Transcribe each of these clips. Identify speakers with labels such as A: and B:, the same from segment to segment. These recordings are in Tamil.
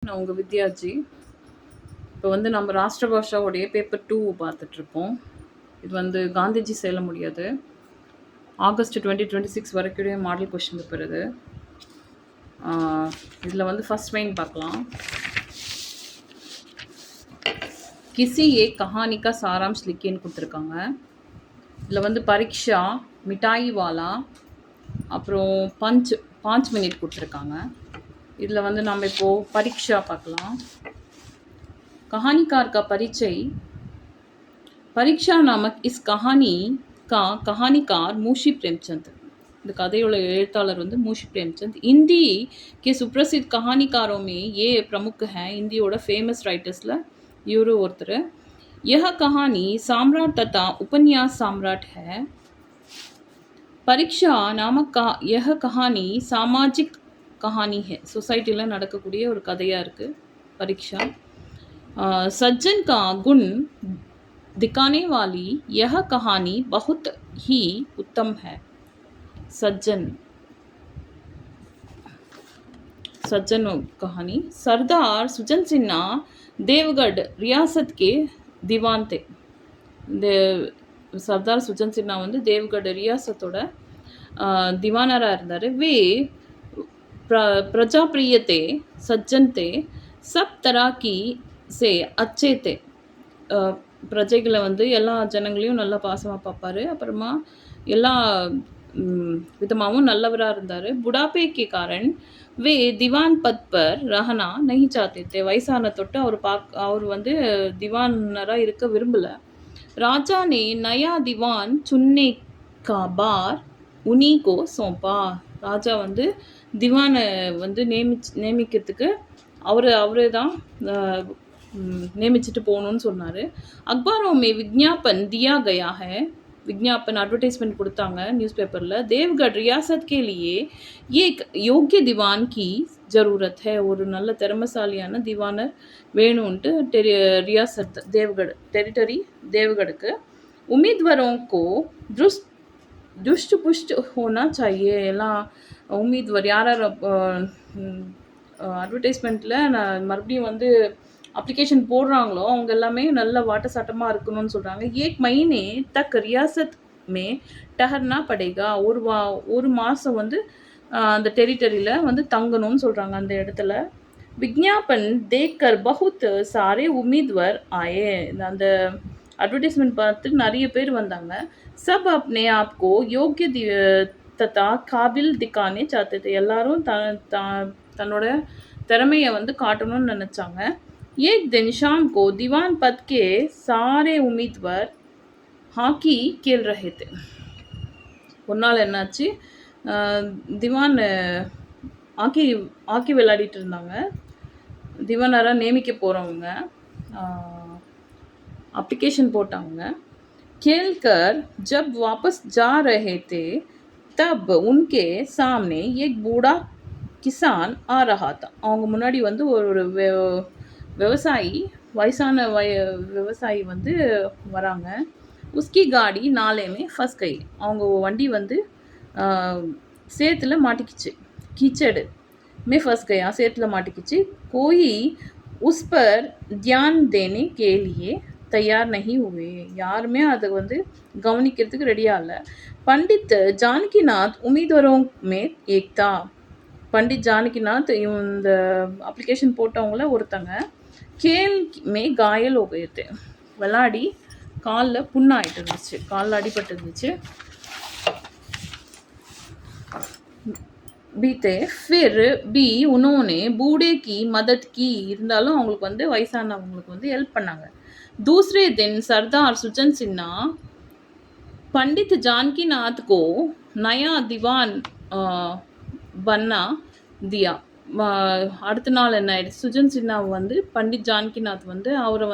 A: நான் உங்கள் வித்யாஜி. இப்போ நம்ம ராஷ்டிர பாஷாவுடைய பேப்பர் 2 பார்த்துட்ருக்கோம். இது காந்திஜி செல்ல முடியாது. ஆகஸ்ட் 2026 வரைக்கும் மாடல் கொஷின் பேப்பர் இது. இதில் ஃபர்ஸ்ட் மெயின் பார்க்கலாம். கிசி ஏக் கஹானி கா சாராம்ஷ் லிக்கின்னு கொடுத்துருக்காங்க. இதில் பரீட்சா, மிட்டாய் வாலா, அப்புறம் 5 மினிட் கொடுத்துருக்காங்க. இதில் நம்ம இப்போது பரீட்சா பார்க்கலாம். कहानीकार का परिचय। परीक्षा नामक इस कहानी का कहानीकार मुंशी प्रेमचंद। இந்த கதையோட எழுத்தாளர் मुंशी प्रेमचंद। हिंदी के सुप्रसिद्ध कहानीकारों में ये प्रमुख हैं। हिंदीயோட फेमस राइटर्सல இவரு ஒருத்தர்। यह कहानी सम्राट तथा उपन्यास सम्राट है। परीक्षा नामक यह कहानी सामाजिक कहानी है। सोसाइटीல நடக்கக்கூடிய ஒரு கதையா இருக்கு परीक्षा। सज्जन का गुण दिखाने वाली यह कहानी बहुत ही उत्तम है। सज्जन कहानी। सरदार सुजन सिन्हा देवगढ़ रियासत के दीवान थे। सरदार सुजन सिन्हा देवगढ़ रियासतोட दीवानरा இருந்தார்। वे प्रजाप्रिय थे, सज्जन थे, सब तरह की से अच्छे थे। பிரஜைகளை எல்லா ஜனங்களையும் நல்லா பாசமாக பார்ப்பார்। அப்புறமா எல்லா விதமாகவும் நல்லவராக இருந்தார்। बुढ़ापे के कारण वे दीवान पद पर रहना नहीं चाहते थे। வயசான தொட்டு அவர் दीवानராக இருக்க விரும்பலை। राजा ने नया दीवान चुनने का बार उन्हीं को सौंपा। ராஜா திவானை நியமிக்கிறதுக்கு அவரே தான் नियमित போகணும்னு சொன்னார்। अखबारों में विज्ञापन दिया गया है। विज्ञापन एडवर्टाइजमेंट கொடுத்தாங்க நியூஸ்பேப்பரில்। देवगढ़ रियासत के लिए एक योग्य दीवान की ज़रूरत है। ஒரு நல்ல திறமைசாலியான दीवानर வேணும்ட்டு रियासत देवगढ़ टेरिटरी देवगढ़க்கு उम्मीदवारों को दुष्ट पुष्ट होना चाहिए। எல்லாம் उम्मीदवार யார் அட்வர்டைஸ்மெண்ட்டில் நான் மறுபடியும் அப்ளிகேஷன் போடுறாங்களோ அவங்க எல்லாமே நல்ல வாட்டசாட்டமாக இருக்கணும்னு சொல்கிறாங்க। एक महीने तक रियासत में ठहरना पड़ेगा। ஒரு மாதம் அந்த டெரிட்டரியில் தங்கணும்னு சொல்கிறாங்க அந்த இடத்துல। विज्ञापन देखकर बहुत सारे उम्मीदवार आए। அந்த அட்வர்டைஸ்மெண்ட் பார்த்து நிறைய பேர் வந்தாங்க। सब अपने आप को योग्य तथा काबिल दिखाने चाहते थे। எல்லாரும் தன்னோட திறமையை காட்டணும்னு நினச்சாங்க। एक दिन शाम को दीवान पद के सारे उम्मीदवार हॉकी खेल रहे थे। ஒரு நாள் என்னாச்சு, திவான் ஹாக்கி விளையாடிட்டு இருந்தாங்க। திவானராக நியமிக்க போகிறவங்க அப்ளிகேஷன் போட்டாங்க। खेलकर जब वापस जा रहे थे तब उनके सामने एक बूढ़ा கிசான் ஆ ரஹா தா। அவங்க முன்னாடி ஒரு விவசாயி, வயசான விவசாயி வராங்க। உஸ்கி காடி நாலே மே ஃபஸ் கை। அவங்க வண்டி சேத்துல மாட்டிக்கிச்சு। कीचड़ में फंस गया, சேத்துல மாட்டிக்கிச்சு। कोई उस पर ध्यान देने के लिए तैयार नहीं हुए। யாருமே அதை கவனிக்கிறதுக்கு ரெடியாக இல்லை। पंडित जानकीनाथ उम्मीदवारों में एक था। पंडित जानकीनाथ இந்த அப்ளிகேஷன் போட்டவங்கள ஒருத்தங்க। खेल में घायल हो गए थे। விளையாடி காலில் புண்ணாயிட்டு இருந்துச்சு, காலில் அடிபட்டு இருந்துச்சு। बीते फिर भी उन्होंने बूढ़े की मदद की। இருந்தாலும் அவங்களுக்கு வயசானவங்களுக்கு ஹெல்ப் பண்ணாங்க। दूसरे दिन सरदार सुजन सिन्हा पंडित जानकीनाथ को नया दीवान बना दिया। அடுத்த நாள் என்ன ஆயிடுச்சு, சுஜன் சின்ஹா पंडित जानकीनाथ அவரை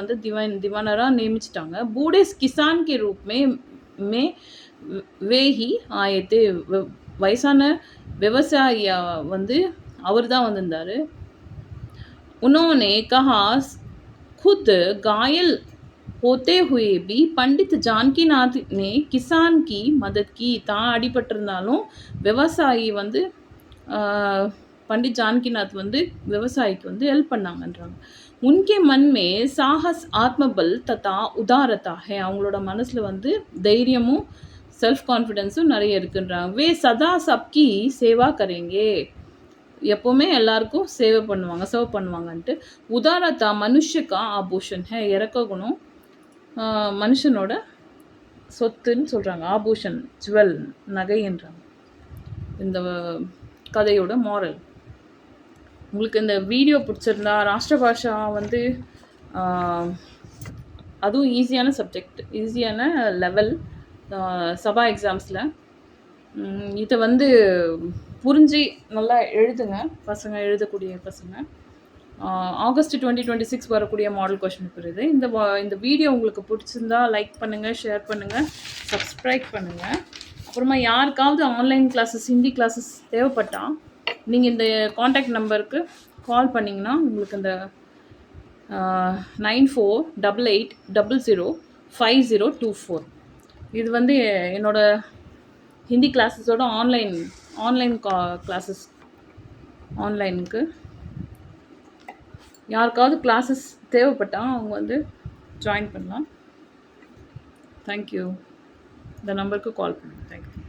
A: दीवानராக நியமிச்சிட்டாங்க। बूढ़े किसान के रूप में वे ही आए थे। வயசான விவசாயியா அவர் தான் வந்திருந்தார்। उन्होंने कहा खुद घायल होते हुए भी पंडित जानकीनाथ ने किसान की मदद की। தான் அடிபட்டிருந்தாலும் விவசாயி பண்டிட் ஜானகிநாத் வந்து விவசாயிக்கு வந்து ஹெல்ப் பண்ணாங்கன்றாங்க. உன்கே மன் மே சாஹஸ் ஆத்மபல் ததா உதாரதா ஹே, அவங்களோட மனசுல வந்து தைரியமும் செல்ஃப் கான்ஃபிடென்ஸும் நிறைய இருக்குன்றாங்க. வே சதா சப்கி சேவா கரேங்கே, எப்போவுமே எல்லாருக்கும் சேவை பண்ணுவாங்க, சர்வ் பண்ணுவாங்கன்ட்டு. உதாரதா மனுஷக்கா ஆபூஷன் ஹே, இறக்க குணம் மனுஷனோட சொத்துன்னு சொல்கிறாங்க. ஆபூஷன் ஜுவல், நகைன்றாங்க. இந்த கதையோட மாரல். உங்களுக்கு இந்த வீடியோ பிடிச்சிருந்தா, ராஷ்டிர பாஷா வந்து அதுவும் ஈஸியான சப்ஜெக்ட், ஈஸியான லெவல் சபா எக்ஸாம்ஸில். இதை வந்து புரிஞ்சு நல்லா எழுதுங்க பசங்க, எழுதக்கூடிய பசங்க. ஆகஸ்ட் 2026 வரக்கூடிய மாடல் கொஷின் பேப்பர் இது. இந்த வீடியோ உங்களுக்கு பிடிச்சிருந்தா லைக் பண்ணுங்கள், ஷேர் பண்ணுங்கள், சப்ஸ்கிரைப் பண்ணுங்கள். அப்புறமா யாருக்காவது ஆன்லைன் கிளாஸஸ், ஹிந்தி கிளாஸஸ் தேவைப்பட்டால் நீங்கள் இந்த காண்டாக்ட் நம்பருக்கு கால் பண்ணிங்கன்னா உங்களுக்கு இந்த 9488005024, இது வந்து என்னோடய ஹிந்தி கிளாஸஸோட ஆன்லைன் கிளாஸஸ். ஆன்லைனுக்கு யாருக்காவது கிளாஸஸ் தேவைப்பட்டால் அவங்க வந்து ஜாயின் பண்ணலாம். தேங்க்யூ. இந்த நம்பருக்கு கால் பண்ணுங்கள். தேங்க்யூ.